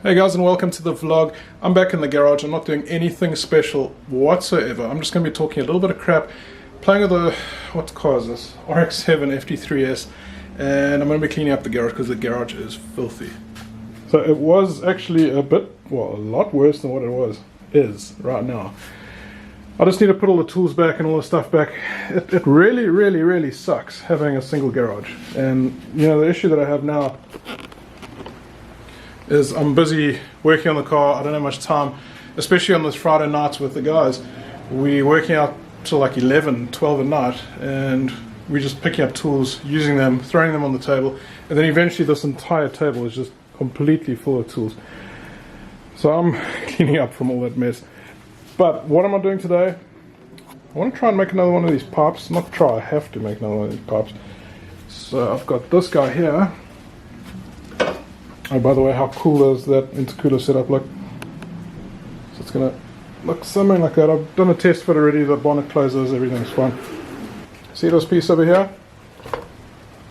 Hey guys, and welcome to the vlog. I'm back in the garage. I'm not doing anything special whatsoever. I'm just going to be talking a little bit of crap, playing with the, what car is this? RX7 FD3S, and I'm going to be cleaning up the garage because the garage is filthy. So it was actually a lot worse than what it is right now. I just need to put all the tools back and all the stuff back. It really sucks having a single garage. And you know, the issue that I have now is I'm busy working on the car. I don't have much time, especially on those Friday nights with the guys. We're working out till like 11, 12 at night, and we're just picking up tools, using them, throwing them on the table, and then eventually this entire table is just completely full of tools. So I'm cleaning up from all that mess. But what am I doing today? I want to try and make another one of these pipes. Not try, I have to make another one of these pipes. So I've got this guy here. Oh, by the way, how cool does that intercooler setup look? So it's going to look something like that. I've done a test fit already, the bonnet closes, everything's fine. See this piece over here?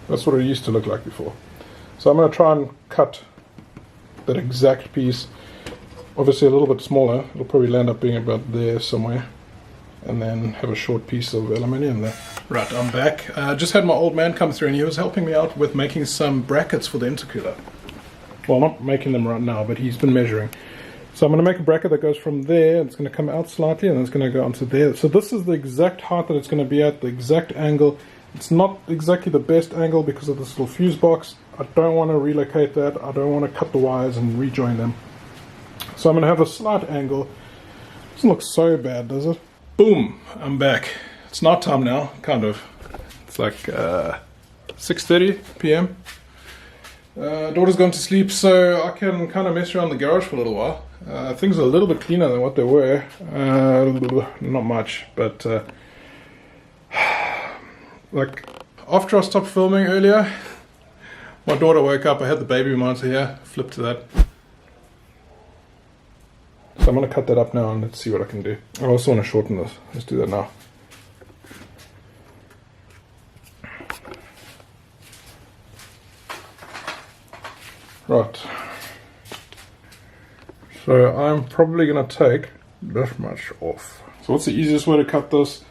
That's what it used to look like before. So I'm going to try and cut that exact piece, obviously a little bit smaller. It'll probably land up being about there somewhere, and then have a short piece of aluminium there. Right, I'm back. Just had my old man come through and he was helping me out with making some brackets for the intercooler. Well, not making them right now, but he's been measuring. So I'm going to make a bracket that goes from there, and it's going to come out slightly, and then it's going to go onto there. So this is the exact height that it's going to be at, the exact angle. It's not exactly the best angle because of this little fuse box. I don't want to relocate that. I don't want to cut the wires and rejoin them. So I'm going to have a slight angle. Doesn't look so bad, does it? Boom! I'm back. It's night time now, kind of. It's like 6:30 p.m. Daughter's gone to sleep, so I can kind of mess around the garage for a little while. Things are a little bit cleaner than what they were. Not much, but like after I stopped filming earlier, my daughter woke up. I had the baby monitor here. Flip to that. So I'm going to cut that up now and let's see what I can do. I also want to shorten this. Let's do that now. Right. So I'm probably going to take this much off. So what's the easiest way to cut this?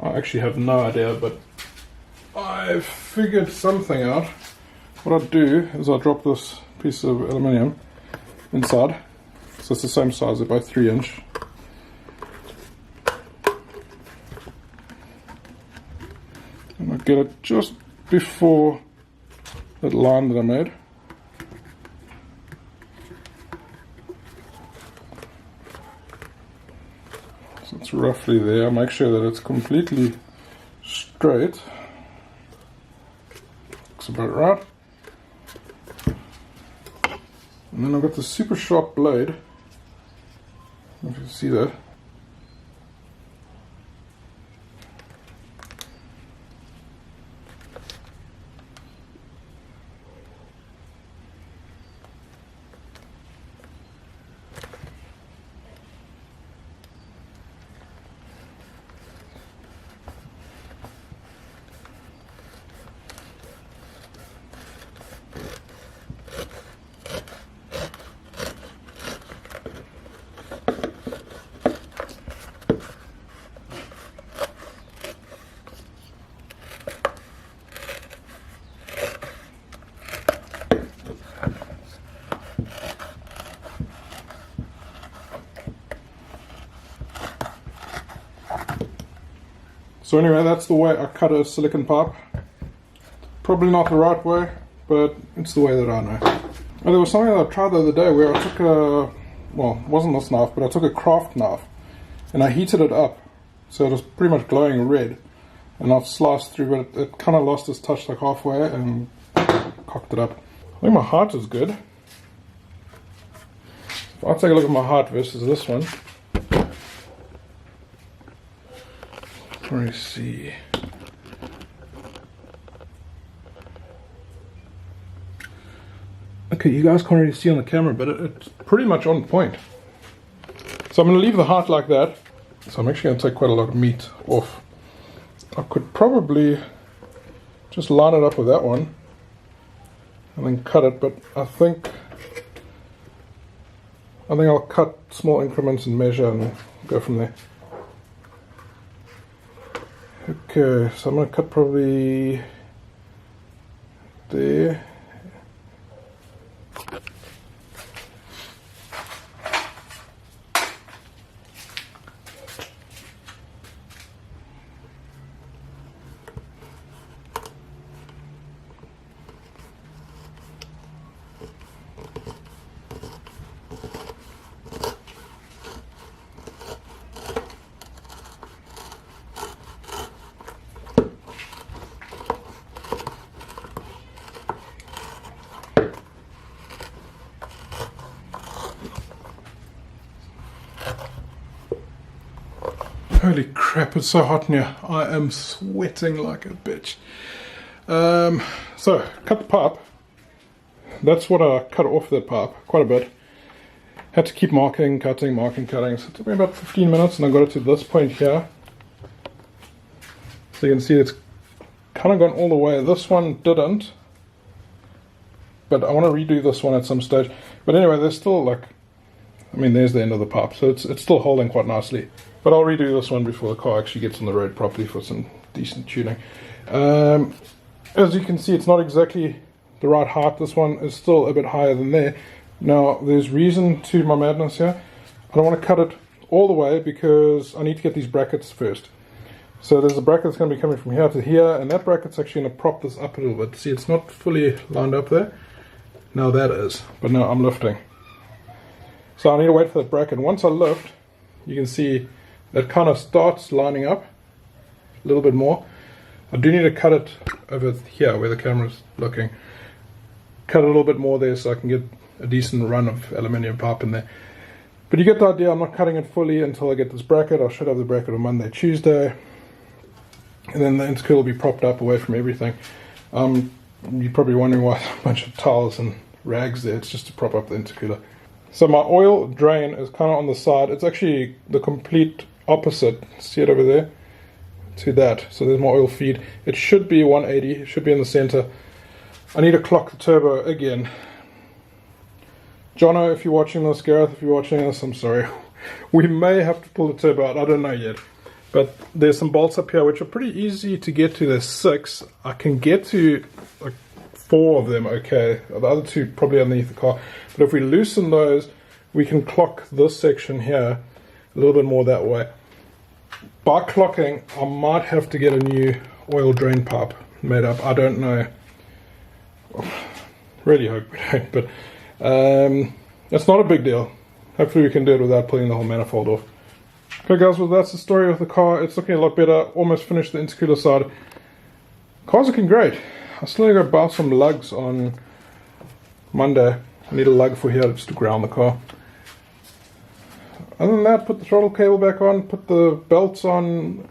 I actually have no idea, but I've figured something out. What I'll do is I'll drop this piece of aluminium inside. So it's the same size, about 3 inch. And I'll get it just before that line that I made. So it's roughly there. Make sure that it's completely straight. Looks about right. And then I've got the super sharp blade. I don't know if you can see that. So anyway, that's the way I cut a silicone pipe. Probably not the right way, but it's the way that I know. And there was something that I tried the other day where I took a, well, it wasn't this knife, but I took a craft knife and I heated it up. So it was pretty much glowing red. And I've sliced through, but it kind of lost its touch like halfway and cocked it up. I think my height is good. If I take a look at my height versus this one, let me see. Okay, you guys can't really see on the camera, but it's pretty much on point. So I'm going to leave the height like that. So I'm actually going to take quite a lot of meat off. I could probably just line it up with that one and then cut it, but I think I think I'll cut small increments and measure and go from there. Okay, so I'm going to cut probably there. Holy crap, it's so hot in here. I am sweating like a bitch. So, cut the pipe. That's what I cut off that pipe, quite a bit. Had to keep marking, cutting. So it took me about 15 minutes and I got it to this point here. So you can see it's kind of gone all the way. This one didn't. But I want to redo this one at some stage. But anyway, there's still like, I mean, there's the end of the pipe. So it's still holding quite nicely. But I'll redo this one before the car actually gets on the road properly for some decent tuning. As you can see, it's not exactly the right height. This one is still a bit higher than there. Now, there's reason to my madness here. I don't want to cut it all the way because I need to get these brackets first. So there's a bracket that's going to be coming from here to here, and that bracket's actually going to prop this up a little bit. See, it's not fully lined up there. Now that is, but now I'm lifting. So I need to wait for that bracket. Once I lift, you can see that kind of starts lining up a little bit more. I do need to cut it over here where the camera's looking. Cut a little bit more there so I can get a decent run of aluminium pipe in there. But you get the idea. I'm not cutting it fully until I get this bracket. I should have the bracket on Monday, Tuesday. And then the intercooler will be propped up away from everything. You're probably wondering why there's a bunch of towels and rags there. It's just to prop up the intercooler. So my oil drain is kind of on the side. It's actually the complete opposite. See it over there? To that. So there's my oil feed. It should be 180. It should be in the center. I need to clock the turbo again. Jono, if you're watching this, Gareth, if you're watching this, I'm sorry. We may have to pull the turbo out. I don't know yet. But there's some bolts up here which are pretty easy to get to. There's 6. I can get to like 4 of them, okay. The other 2 probably underneath the car. But if we loosen those, we can clock this section here a little bit more that way. By clocking, I might have to get a new oil drain pipe made up. I don't know. Really hope we don't, but it's not a big deal. Hopefully we can do it without pulling the whole manifold off. Okay guys, well that's the story with the car. It's looking a lot better. Almost finished the intercooler side. Car's looking great. I still need to go buy some lugs on Monday. I need a lug for here just to ground the car. Other than that, put the throttle cable back on, put the belts on,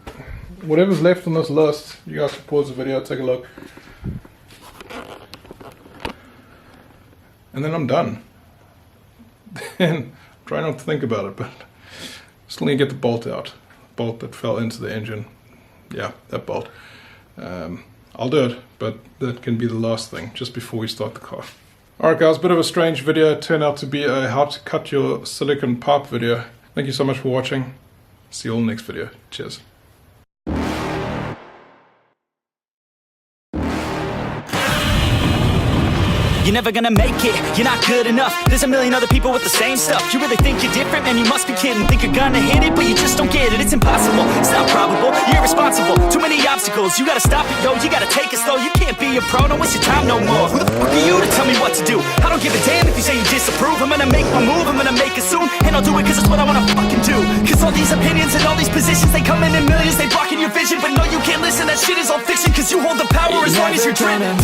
whatever's left on this list. You guys can pause the video, take a look. And then I'm done. And try not to think about it, but still need to get the bolt out. Bolt that fell into the engine. Yeah, that bolt. I'll do it, but that can be the last thing, just before we start the car. Alright guys, bit of a strange video. It turned out to be a how to cut your silicone pipe video. Thank you so much for watching. See you all in the next video. Cheers. You're never gonna make it, you're not good enough. There's a million other people with the same stuff. You really think you're different? Man, you must be kidding. Think you're gonna hit it, but you just don't get it. It's impossible, it's not probable, you're irresponsible. Too many obstacles, you gotta stop it, yo. You gotta take it slow, you can't be a pro. Don't waste your time no more. Who the fuck are you to tell me what to do? I don't give a damn if you say you disapprove. I'm gonna make my move, I'm gonna make it soon. And I'll do it cause it's what I wanna fucking do. Cause all these opinions and all these positions, they come in millions, they blocking your vision. But no, you can't listen, that shit is all fiction. Cause you hold the power as long as you're dreaming.